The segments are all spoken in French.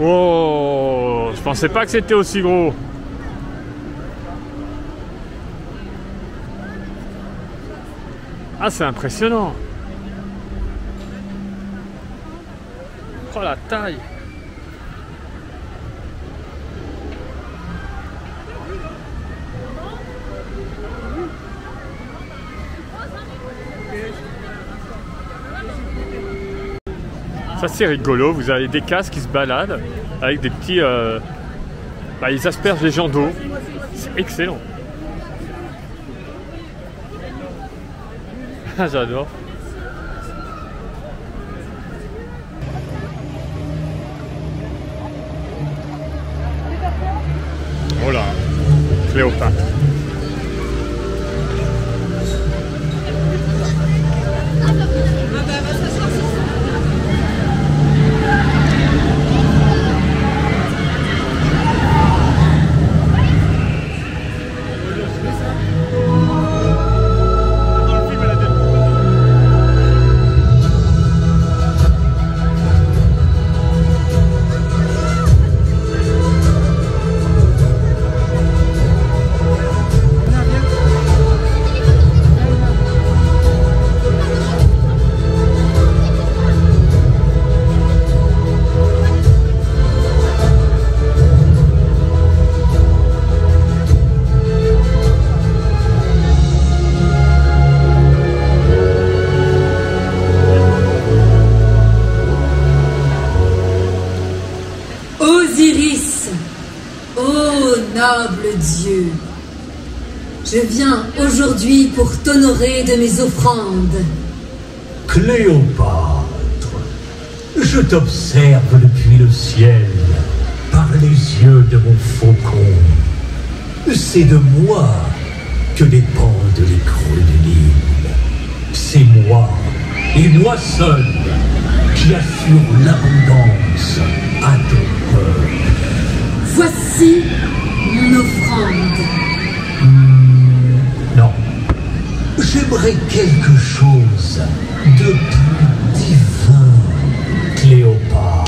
Oh, je pensais pas que c'était aussi gros. Ah, c'est impressionnant. Oh la taille. Ça c'est rigolo, vous avez des casques qui se baladent avec des petits... ils aspergent les gens d'eau. C'est excellent. Ah, j'adore. Oh là, Cléopâtre. Osiris, ô noble Dieu, je viens aujourd'hui pour t'honorer de mes offrandes. Cléopâtre, je t'observe depuis le ciel, par les yeux de mon faucon. C'est de moi que dépendent les creux de l'île. C'est moi, et moi seul, qui assure l'abondance à ton peuple. Voici mon offrande. Non. J'aimerais quelque chose de plus divin, Cléopâtre.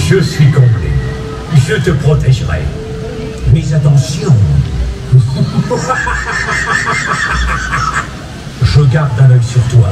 Je suis comblé. Je te protégerai. Mais attention. Je garde un œil sur toi.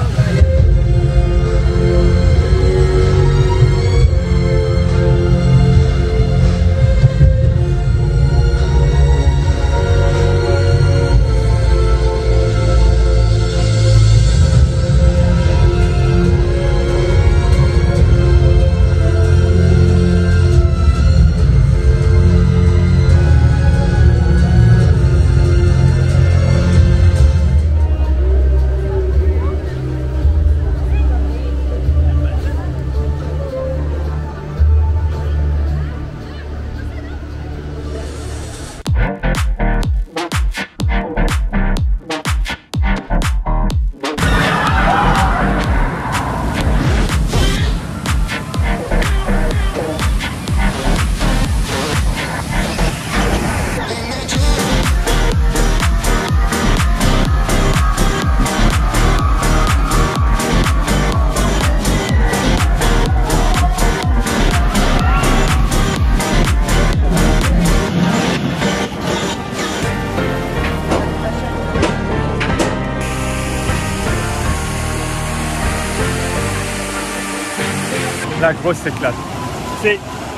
La grosse éclate.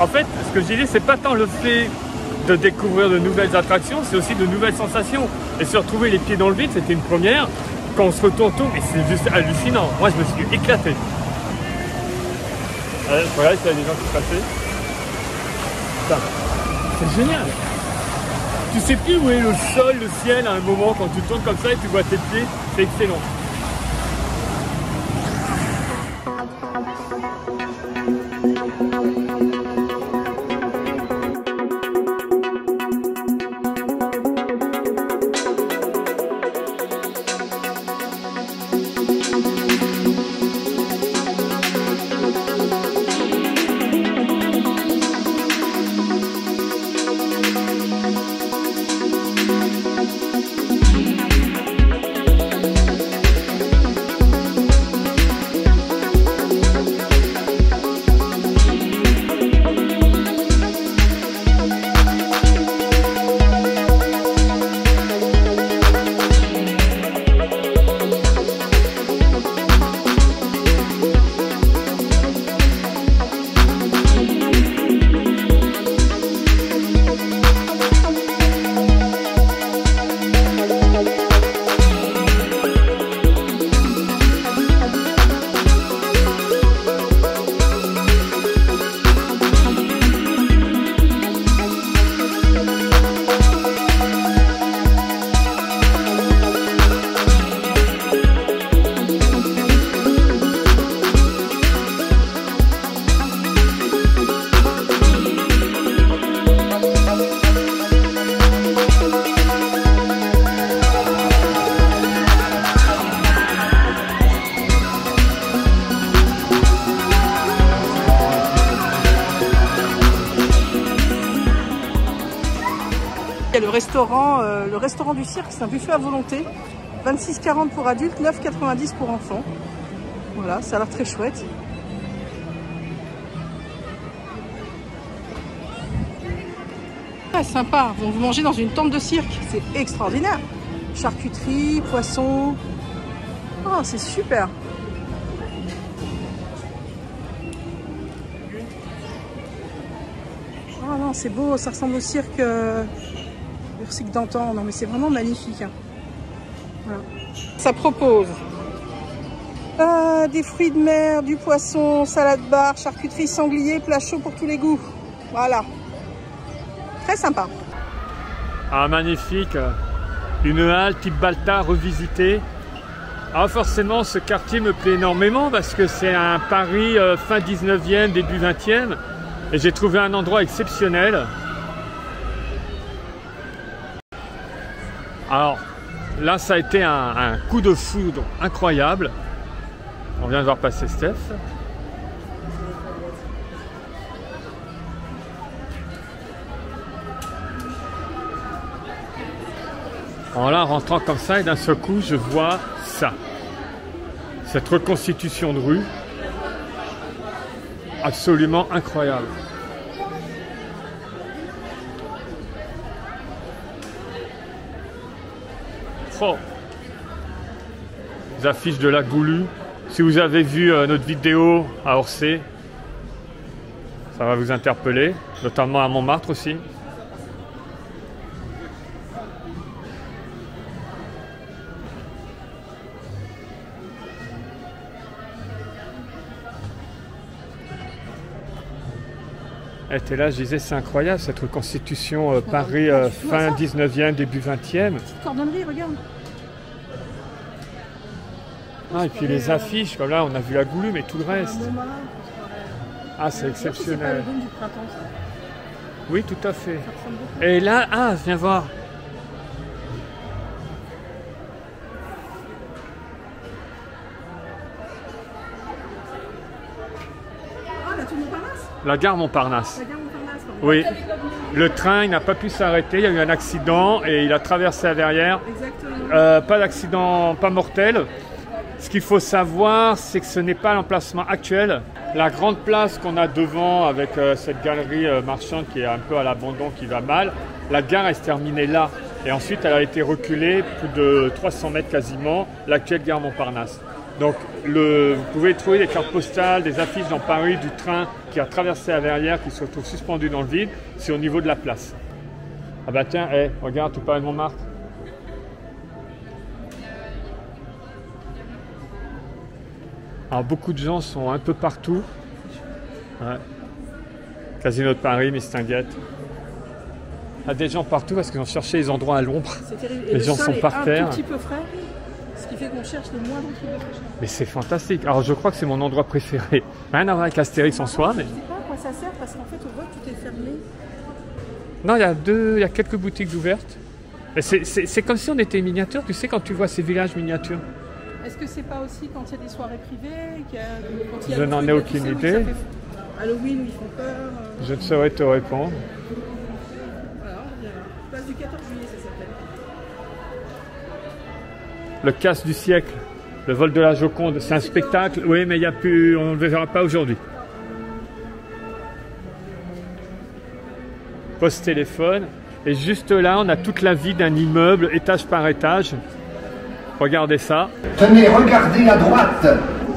En fait, ce que j'ai dit, c'est pas tant le fait de découvrir de nouvelles attractions, c'est aussi de nouvelles sensations. Et se retrouver les pieds dans le vide, c'était une première. Quand on se retourne tout, et c'est juste hallucinant. Moi, je me suis éclaté. Regarde, il y a des gens qui passaient. C'est génial. Tu sais plus où est le sol, le ciel à un moment quand tu tournes comme ça et tu vois tes pieds. C'est excellent. Il y a le restaurant du cirque, c'est un buffet à volonté. 26,40 pour adultes, 9,90 pour enfants. Voilà, ça a l'air très chouette. Ah, sympa, vous mangez dans une tente de cirque, c'est extraordinaire. Charcuterie, poisson. Oh, c'est super. Oh non, c'est beau, ça ressemble au cirque d'antan. Non, mais c'est vraiment magnifique. Hein. Voilà. Ça propose des fruits de mer, du poisson, salade bar, charcuterie, sanglier, plat chaud pour tous les goûts. Voilà. Très sympa. Ah, magnifique. Une halle type Balta revisitée. Alors forcément, ce quartier me plaît énormément parce que c'est un Paris fin 19e, début 20e. Et j'ai trouvé un endroit exceptionnel. Alors là, ça a été un coup de foudre incroyable. On vient de voir passer Steph. Alors là, en rentrant comme ça, et d'un seul coup, je vois ça. Cette reconstitution de rue. Absolument incroyable. Oh. Les affiches de la Goulue. Si vous avez vu notre vidéo à Orsay, ça va vous interpeller, notamment à Montmartre aussi. Et t'es là, je disais, c'est incroyable cette reconstitution Paris fin 19e, début 20e. Petite cordonnerie, regarde. Ah, et puis les affiches, comme là on a vu la Goulue, mais tout le reste. Ah, c'est exceptionnel. C'est pas le dôme du printemps, ça. Oui, tout à fait. Ça ressemble beaucoup. Et là, ah, viens voir. Ah, la tour Montparnasse. La gare Montparnasse. La gare Montparnasse. Oui. Le train, il n'a pas pu s'arrêter, il y a eu un accident et il a traversé la verrière. Exactement. Pas d'accident, pas mortel. Ce qu'il faut savoir, c'est que ce n'est pas l'emplacement actuel. La grande place qu'on a devant avec cette galerie marchande qui est un peu à l'abandon, qui va mal, la gare elle se terminait là. Et ensuite, elle a été reculée plus de 300 mètres quasiment, l'actuelle gare Montparnasse. Donc, vous pouvez trouver des cartes postales, des affiches dans Paris du train qui a traversé la verrière, qui se retrouve suspendu dans le vide. C'est au niveau de la place. Ah bah tiens, regarde, tu parles de Montmartre. Alors beaucoup de gens sont un peu partout. Ouais. Casino de Paris, Mistinguett. Il y a des gens partout parce qu'ils ont cherché les endroits à l'ombre. C'est terrible. Les gens sont par terre. Un tout petit peu frais, ce qui fait qu'on cherche le moindre truc de fraîcheur. Mais c'est fantastique. Alors je crois que c'est mon endroit préféré. Rien à voir avec Astérix en soi. Mais... Je ne sais pas à quoi ça sert parce qu'en fait on voit que tout est fermé. Non, il y a quelques boutiques ouvertes. C'est comme si on était miniature. Tu sais quand tu vois ces villages miniatures. Est-ce que c'est pas aussi quand il y a des soirées privées quand il y a Je n'en ai aucune idée. Halloween où ils font peur. Je ne saurais te répondre. Voilà, place du 14 juillet ça s'appelle. Le casse du siècle, le vol de la Joconde, c'est un spectacle. Oui, mais il y a plus, on ne le verra pas aujourd'hui. Poste téléphone. Et juste là, on a toute la vie d'un immeuble, étage par étage. Regardez ça. Tenez, regardez à droite,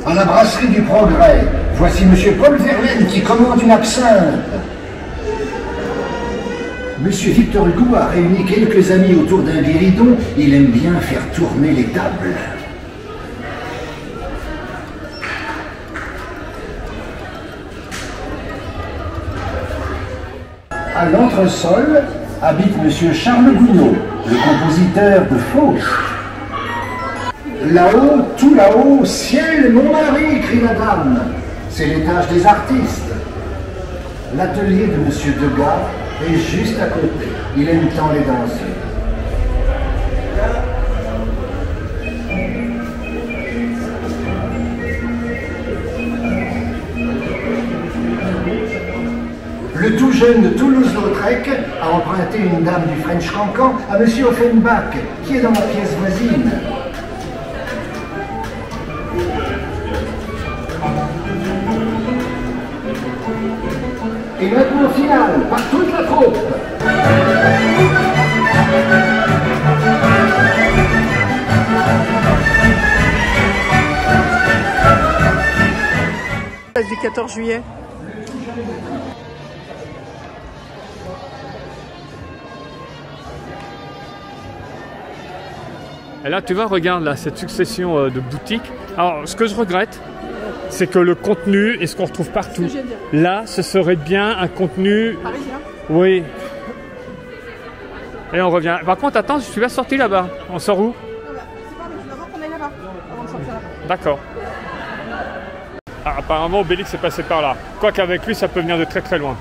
à la brasserie du Progrès. Voici Monsieur Paul Verlaine qui commande une absinthe. Monsieur Victor Hugo a réuni quelques amis autour d'un guéridon. Il aime bien faire tourner les tables. À l'entresol habite Monsieur Charles Gounod, le compositeur de Fauche. Là-haut, tout là-haut, ciel, mon mari, crie la dame. C'est l'étage des artistes. L'atelier de Monsieur Degas est juste à côté. Il aime tant les danseurs. Le tout jeune de Toulouse-Lautrec a emprunté une dame du French Cancan à monsieur Offenbach, qui est dans la pièce voisine. Et maintenant finale, par toute la troupe. Du 14 juillet. Et là, tu vois, regarde là, cette succession de boutiques. Alors, ce que je regrette, c'est que le contenu est ce qu'on retrouve partout. Là, ce serait bien un contenu... Parisien. Oui. Et on revient. Par contre, attends, je suis bien sorti là-bas. On sort où? C'est pas, mais je dois voir qu'on aille là-bas, avant de sortir là-bas. D'accord. Ah, apparemment, Obélix est passé par là. Quoique avec lui, ça peut venir de très très loin.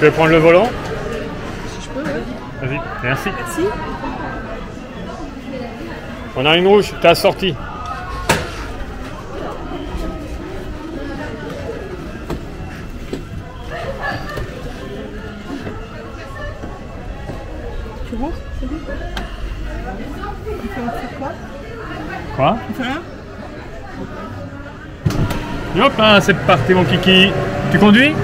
Je vais prendre le volant. Si je peux, ouais. Vas-y, merci. Merci. On a une rouge, t'es assorti. Tu rentres? C'est bon? On fait quoi? Quoi? On fait rien? Hop là, c'est parti mon kiki. Tu conduis?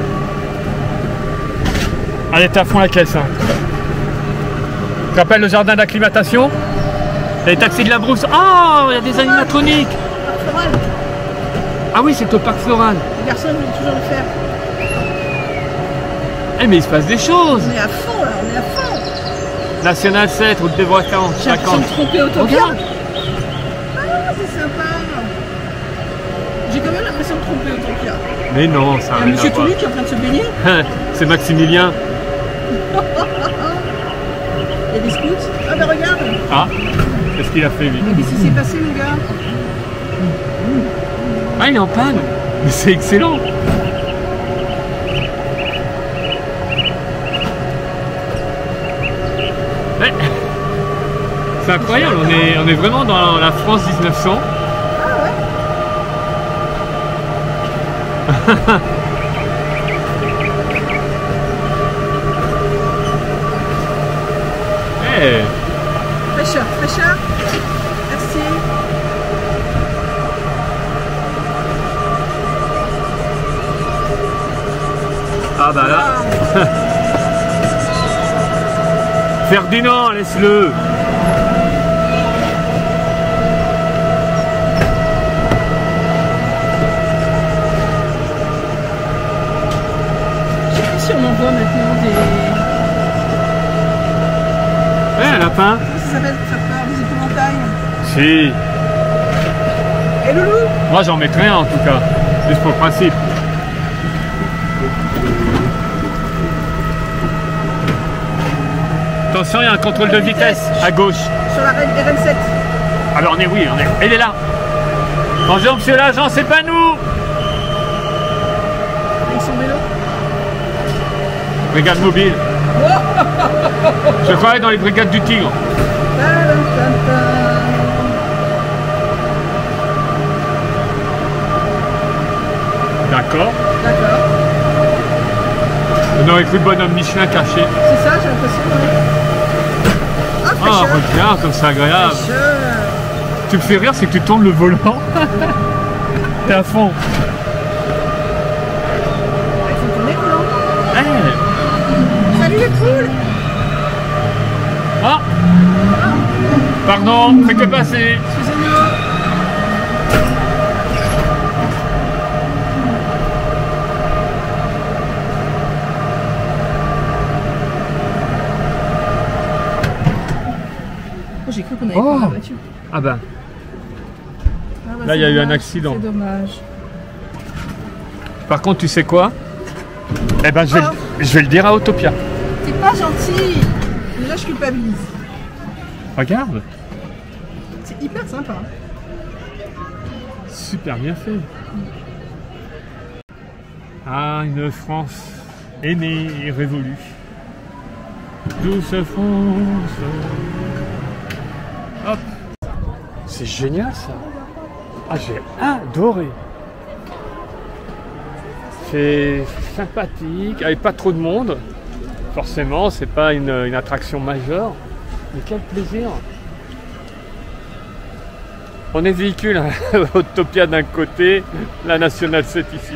Allez, t'es à fond la caisse. Hein. Tu te rappelles le jardin d'acclimatation? Les taxis de la brousse. Oh, il y a des animatroniques. Floral. Ah oui, c'est au parc floral. Les garçons veulent toujours le faire. Eh mais il se passe des choses. On est à fond là, on est à fond. National 7, route des voies 40, J'ai l'impression de 50. tromper Autopia. Regarde. Ah, c'est sympa. J'ai quand même l'impression de tromper Autopia. Mais non, ça Il y a rien Monsieur à voir. Toulouse qui est en train de se baigner. C'est Maximilien. Il y a des scouts. Ah bah regarde. Ah, qu'est-ce qu'il a fait lui? Mais qu'est-ce qui s'est passé mon gars? Ah, il est en panne. Mais c'est excellent. Ouais. C'est incroyable, on est vraiment dans la France 1900. Ah ouais. Hey. Fraîcheur, fraîcheur. Merci. Ah bah là. Ferdinand, laisse-le. Je sais plus si on en voit maintenant des... Ouais, un lapin. Comment ça s'appelle cette peur des épouvantails? Si. Et Loulou? Moi j'en mettrais un en tout cas. Juste pour le principe. Attention, il y a un contrôle de vitesse à gauche. Sur la RN7. Alors on est, oui, on est. Il est là. Bonjour monsieur l'agent, c'est pas nous. Avec son vélo. Brigade mobile. Je travaille dans les brigades du Tigre. D'accord. D'accord. On aurait cru bonhomme Michelin caché. C'est ça, j'ai l'impression. Ah, Ah, fraîcheur. regarde comme c'est agréable. Fraîcheur. Tu me fais rire, c'est que tu tournes le volant. T'es à fond. Il faut tourner le volant. Hey. Salut les poules. Ah. Pardon, fais que passer. Excusez-moi. Oh, j'ai cru qu'on avait pas la voiture. Ah ben, Ah bah, là, il y c'est a eu un dommage, accident. C'est dommage. par contre, tu sais quoi? Eh ben, je vais le dire à Autopia. T'es pas gentil. Déjà, je culpabilise. Regarde. C'est hyper sympa. Super bien fait. Ah, une France aimée et révolue. Douce France. Hop. C'est génial ça. Ah, j'ai adoré. C'est sympathique, avec pas trop de monde. Forcément, c'est pas une attraction majeure. Mais quel plaisir. On est véhicule, hein. Autopia d'un côté, la Nationale 7 ici.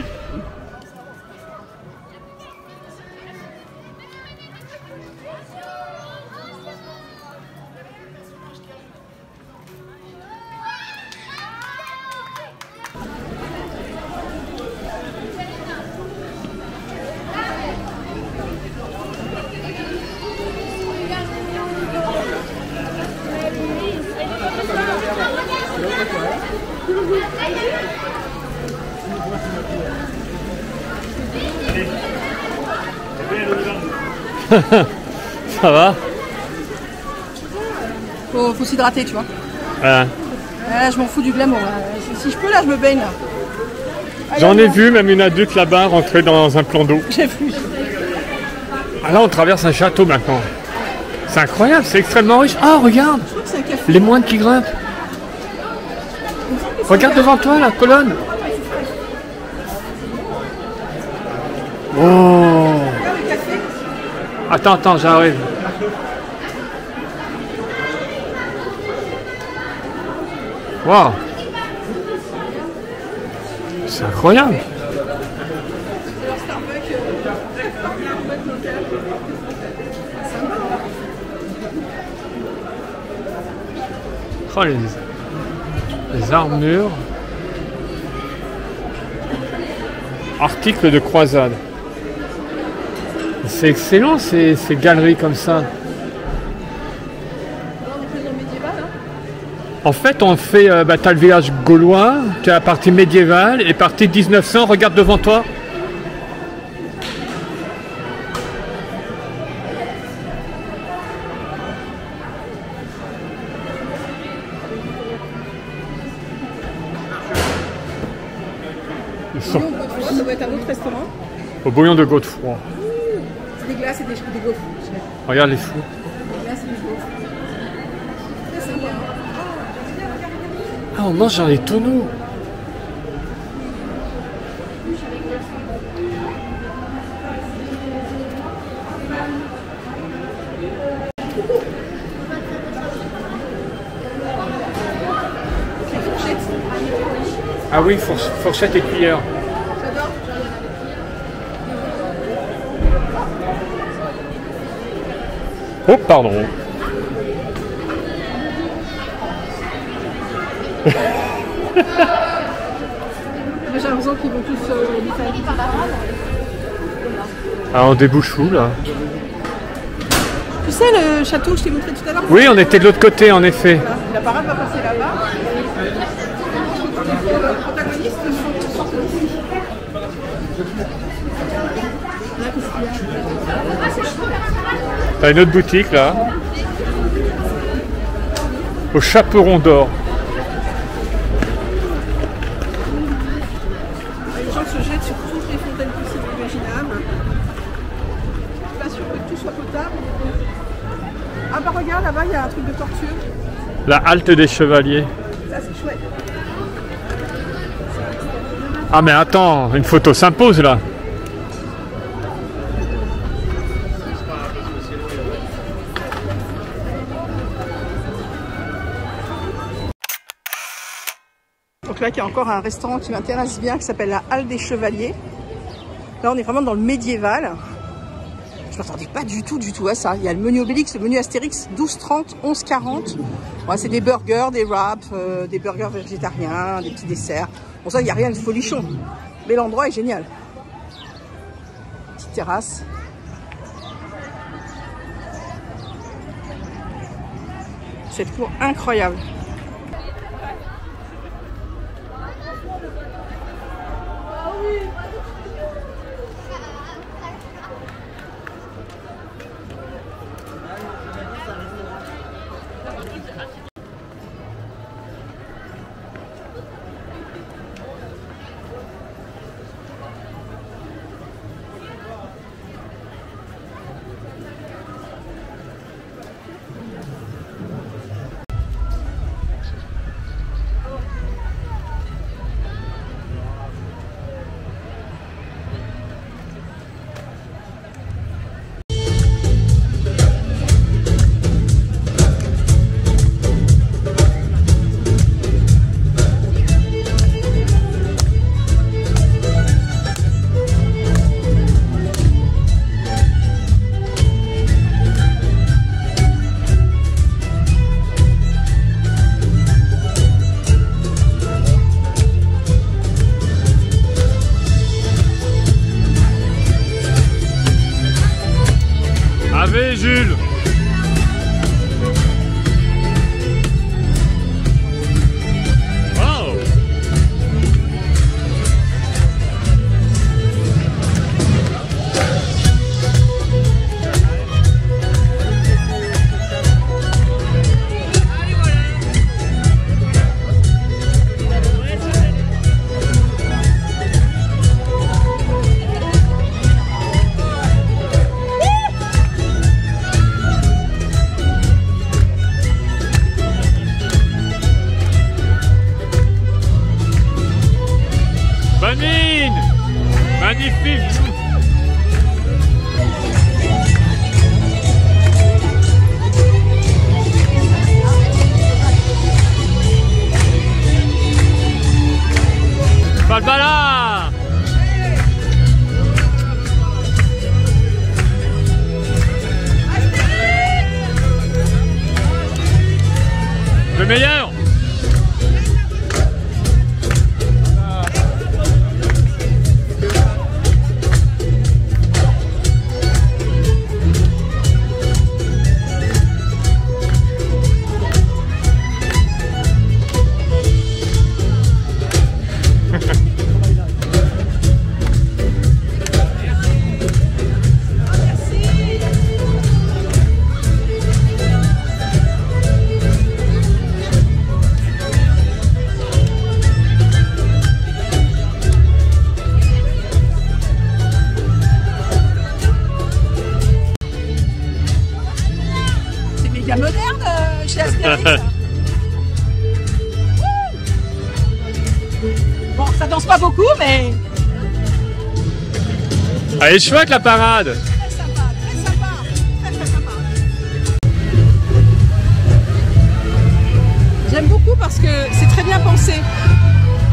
Ça va? Faut s'hydrater, tu vois. Ouais. Je m'en fous du glamour. Là. Si je peux, là, je me baigne. J'en ai vu même une adulte là-bas rentrer dans un plan d'eau. J'ai vu. Ah là, on traverse un château maintenant. C'est incroyable, c'est extrêmement riche. Oh, regarde! Je crois que c'est un café. Les moines qui grimpent. Regarde devant toi, la colonne. Oh! Regarde le café. Attends, j'arrive. Waouh! C'est incroyable! C'est leur Starbucks. Local. Oh, les armures. Articles de croisade. C'est excellent ces galeries comme ça. En fait, on fait, t'as le village gaulois, tu as la partie médiévale et partie 1900, regarde devant toi. Ça doit être un autre restaurant. Au bouillon de Godefroy. C'est des glaces et des gaufres. Regarde les fous. Des glaces et des gaufres. C'est sympa. Ah, on mange dans les tonneaux. Ah oui, fourchette et cuillère. J'adore. Oh, pardon. J'ai l'impression qu'ils vont tous les faire. Ah, on débouche où là? Tu sais le château que je t'ai montré tout à l'heure? Oui, on était de l'autre côté en effet. Voilà. La parade va passer là-bas. Le protagoniste sort ici. T'as une autre boutique là. Au Chaperon d'Or. Les gens se jettent sur toutes les fontaines possibles et imaginables. Je suis pas sûre que tout soit potable. Ah bah regarde, là-bas il y a un truc de torture. La halte des chevaliers. Ça c'est chouette. Ah mais attends, une photo s'impose là. Donc là, il y a encore un restaurant qui m'intéresse bien, qui s'appelle la Halle des Chevaliers. Là, on est vraiment dans le médiéval. Je ne m'attendais pas du tout à ça. Il y a le menu Obélix, le menu Astérix, 12,30, 11,40. Ouais, c'est des burgers, des wraps, des burgers végétariens, des petits desserts. Bon, ça, il n'y a rien de folichon. Mais l'endroit est génial. Petite terrasse. Cette cour incroyable. Joséphine! Magnifique! Falbala! Le meilleur! Moderne chez Astérix. Bon, ça danse pas beaucoup, mais... Elle est chouette la parade! Très sympa, très sympa. J'aime beaucoup parce que c'est très bien pensé.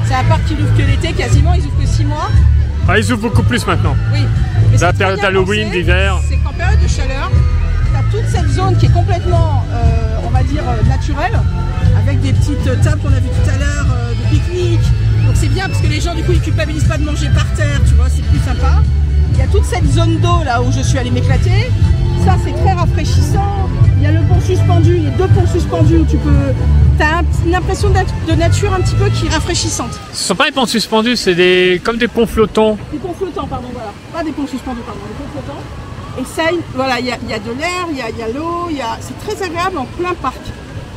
C'est un parc qui n'ouvre que l'été, quasiment, ils ouvrent que 6 mois. Ah, ils ouvrent beaucoup plus maintenant. Oui. Dans la période d'Halloween, d'hiver. C'est qu'en période de chaleur, toute cette zone qui est complètement, on va dire, naturelle, avec des petites tables qu'on a vues tout à l'heure, de pique-nique. Donc c'est bien parce que les gens du coup ils culpabilisent pas de manger par terre, tu vois, c'est plus sympa. Il y a toute cette zone d'eau là où je suis allée m'éclater. Ça c'est très rafraîchissant. Il y a le pont suspendu, il y a 2 ponts suspendus où tu peux... T'as une impression de nature un petit peu qui est rafraîchissante. Ce ne sont pas des ponts suspendus, c'est comme des ponts flottants. Des ponts flottants, pardon, voilà. Pas des ponts suspendus, pardon, des ponts flottants. Et ça, voilà, il y a de l'air, il y a l'eau, c'est très agréable en plein parc.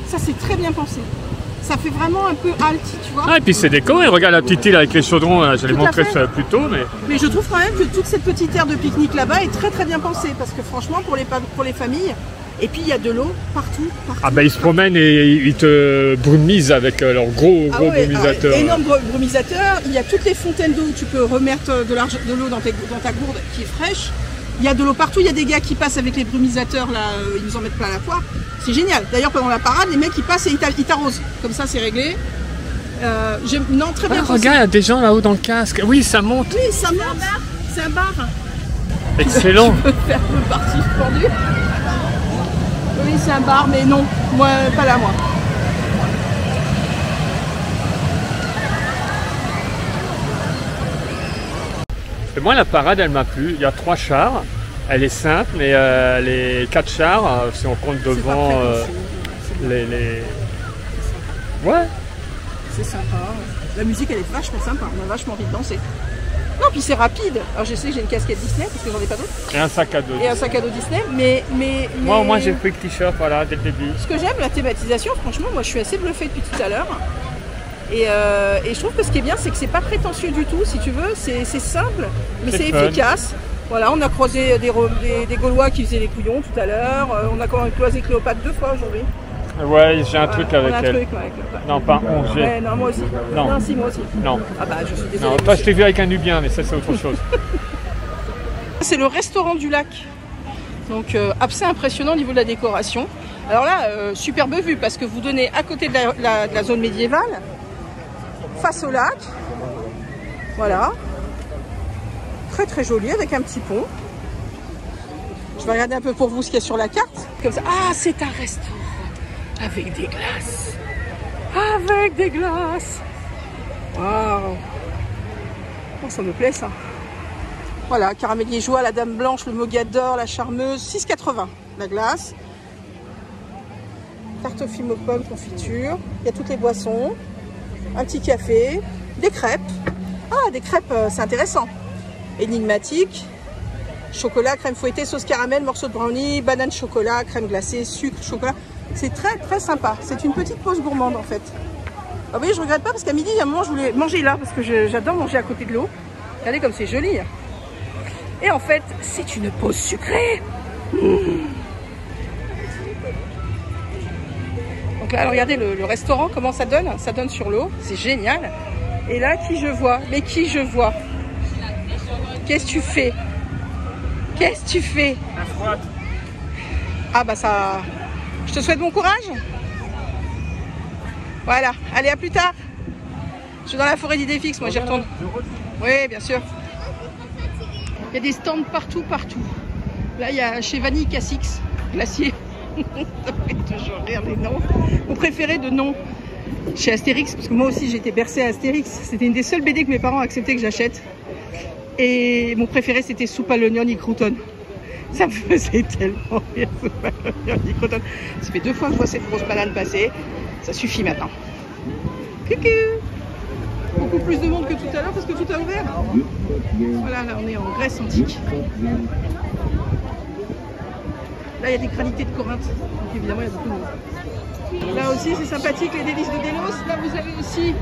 Ça, c'est très bien pensé. Ça fait vraiment un peu halte, tu vois. Ah, et puis c'est décoré, regarde la petite île avec les chaudrons, là, je l'ai montré plus tôt. Mais je trouve quand même que toute cette petite aire de pique-nique là-bas est très très bien pensée. Parce que franchement, pour les familles, et puis il y a de l'eau partout. Ah bah ils se promènent et ils te brumisent avec leurs gros brumisateurs. Énorme brumisateur. Il y a toutes les fontaines d'eau où tu peux remettre de l'eau dans ta gourde qui est fraîche. Il y a de l'eau partout, il y a des gars qui passent avec les brumisateurs, là, ils nous en mettent plein la poire. C'est génial. D'ailleurs, pendant la parade, les mecs, ils passent et ils t'arrosent. Comme ça, c'est réglé. Non, très bien. Ah, regarde, il y a des gens là-haut dans le casque. Oui, ça monte. Oui, ça monte. C'est un bar. Excellent. Je peux faire le parti pendu. Oui, c'est un bar, mais non. Moi, pas là, moi. Et moi, la parade, elle m'a plu. Il y a 3 chars. Elle est simple, mais les 4 chars, si on compte devant les... Ouais. C'est sympa. La musique, elle est vachement sympa. On a vachement envie de danser. Non, puis c'est rapide. Alors, je sais que j'ai une casquette Disney, parce que j'en ai pas d'autre. Et un sac à dos. Et un sac à dos Disney, mais... Moi, au moins, j'ai pris le t-shirt, voilà, dès le début. Ce que j'aime, la thématisation, franchement, moi, je suis assez bluffée depuis tout à l'heure. Et je trouve que ce qui est bien, c'est que c'est pas prétentieux du tout, si tu veux. C'est simple, mais c'est efficace. Voilà, on a croisé des Gaulois qui faisaient les couillons tout à l'heure. On a croisé Cléopâtre 2 fois aujourd'hui. Ouais, j'ai un truc avec elle. Truc, ouais, non, pas 11, j'ai. Ouais, non, moi aussi. Non, si, moi aussi. Non. Ah bah, je suis désolée. Non, toi, je t'ai vu avec un Nubien, mais ça, c'est autre chose. C'est le restaurant du lac. Donc, assez impressionnant au niveau de la décoration. Alors là, superbe vue, parce que vous donnez à côté de la zone médiévale, face au lac. Voilà. Très très joli, avec un petit pont. Je vais regarder un peu pour vous ce qu'il y a sur la carte. Comme ça. Ah, c'est un restaurant avec des glaces. Avec des glaces. Waouh. Oh, ça me plaît ça. Voilà, caramel liégeois, la dame blanche, le mogador, la charmeuse, 6,80 la glace. Tarte aux fines aux pommes, confiture. Il y a toutes les boissons. Un petit café. Des crêpes. Ah, des crêpes, c'est intéressant. Énigmatique. Chocolat, crème fouettée, sauce caramel, morceau de brownie, banane chocolat, crème glacée, sucre, chocolat. C'est très très sympa. C'est une petite pause gourmande en fait. Ah oui, je regrette pas parce qu'à midi, il y a un moment, je voulais manger là parce que j'adore manger à côté de l'eau. Regardez comme c'est joli. Et en fait, c'est une pause sucrée. Donc là, regardez le restaurant, comment ça donne. Ça donne sur l'eau. C'est génial. Et là, qui je vois? Mais qui je vois? Qu'est-ce que tu fais? Qu'est-ce que tu fais? Ah bah ça... Je te souhaite bon courage. Voilà, allez, à plus tard. Je suis dans la forêt d'Idéfix, moi j'y retourne. Oui, bien sûr. Il y a des stands partout, partout. Là, il y a chez Vanille Cassix, glacier. Ça fait toujours rire les noms. Mon préféré de nom chez Astérix, parce que moi aussi j'ai été bercée à Astérix. C'était une des seules BD que mes parents acceptaient que j'achète. Et mon préféré c'était Soupe à l'oignon et crouton. Ça me faisait tellement rire, Soupe à l'oignon et crouton. Ça fait 2 fois que je vois cette grosse banane passer. Ça suffit maintenant. Coucou! Beaucoup plus de monde que tout à l'heure parce que tout a ouvert. Voilà, là on est en Grèce antique. Là il y a des granités de Corinthe. Donc évidemment il y a beaucoup de monde. Là aussi c'est sympathique, les délices de Délos. Là vous avez aussi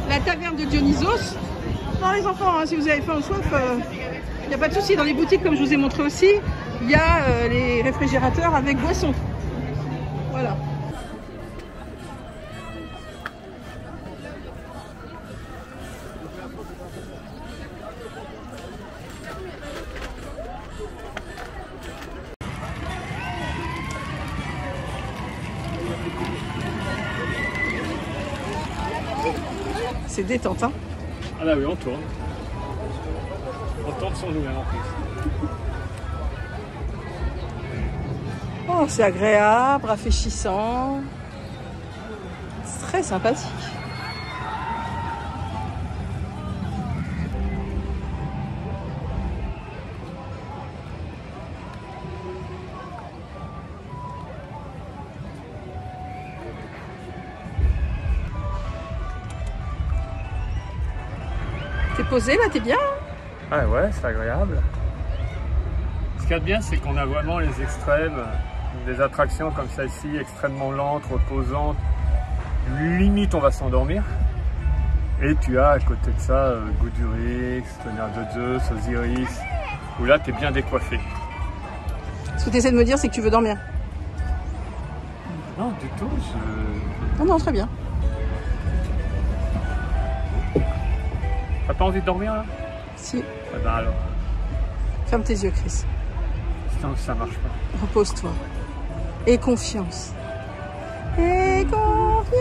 la taverne de Dionysos. Non les enfants, hein, si vous avez faim ou soif, il n'y a pas de souci. Dans les boutiques comme je vous ai montré aussi, il y a les réfrigérateurs avec boissons. Voilà. C'est détente, hein? Ah là oui, on tourne. On tourne sur nous-mêmes en plus. Oh, c'est agréable, rafraîchissant. C'est très sympathique. T'es posé là, t'es bien? Ah ouais, c'est agréable. Ce qu'il y a de bien, c'est qu'on a vraiment les extrêmes, des attractions comme celle-ci, extrêmement lentes, reposantes. Limite, on va s'endormir. Et tu as à côté de ça Goudurix, Tonnerre de Zeus, Osiris, où là, tu es bien décoiffé. Ce que tu essaies de me dire, c'est que tu veux dormir. Non, du tout. Non, non, très bien. T'as pas envie de dormir là? Si. Eh ben alors. Ferme tes yeux, Chris. Putain, ça marche pas. Repose-toi. Et confiance. Et confiance.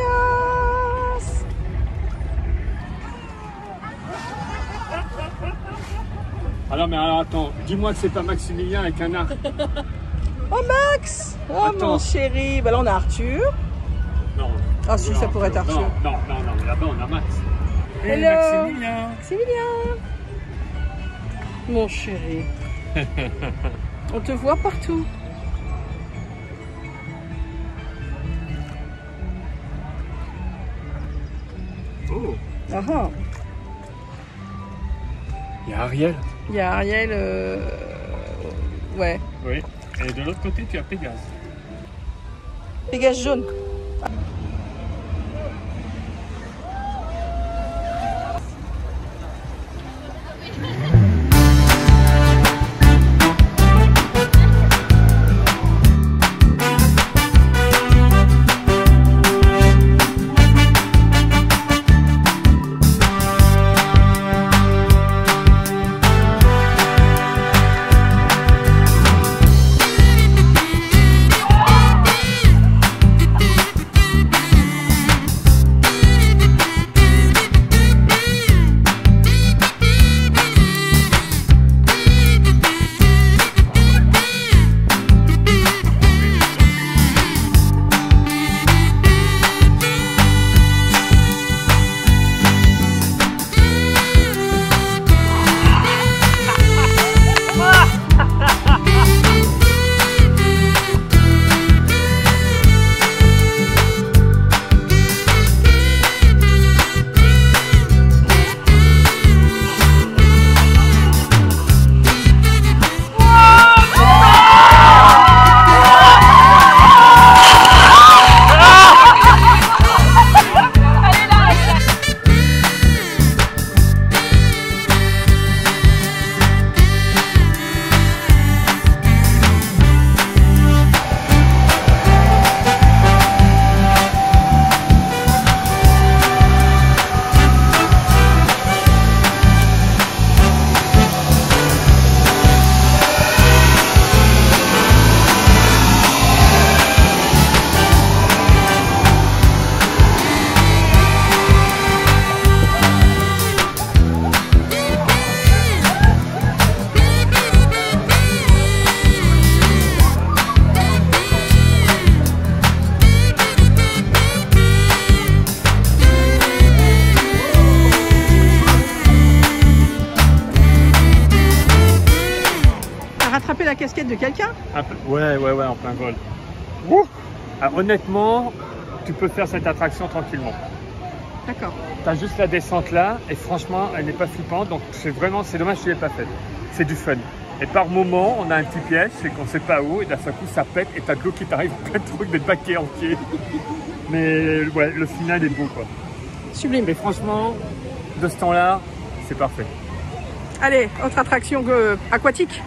Alors, mais alors attends, dis-moi que c'est pas Maximilien avec un arc. Oh Max! Oh Attends. mon chéri! Bah là on a Arthur. Non. Ah si, ça pourrait être Arthur. Non, mais là-bas on a Max. Et Hello. Maximilien. Maximilien! Mon chéri. On te voit partout. Oh, Ah ah. il y a Ariel. Il y a Ariel. Ouais. Oui. Et de l'autre côté, tu as Pégase. Pégase jaune. la casquette de quelqu'un? Ouais, en plein vol. Ouh. Alors, honnêtement, tu peux faire cette attraction tranquillement. D'accord. Tu as juste la descente là, et franchement, elle n'est pas flippante, donc c'est dommage que tu l'aies pas faite. C'est du fun. Et par moment, on a un petit piège, c'est qu'on sait pas où, et d'un seul coup, ça pète, et t'as de l'eau qui t'arrive, plein de trucs, des baquets entiers. Mais ouais, le final est beau, quoi. Sublime. Mais franchement, de ce temps-là, c'est parfait. Allez, autre attraction aquatique.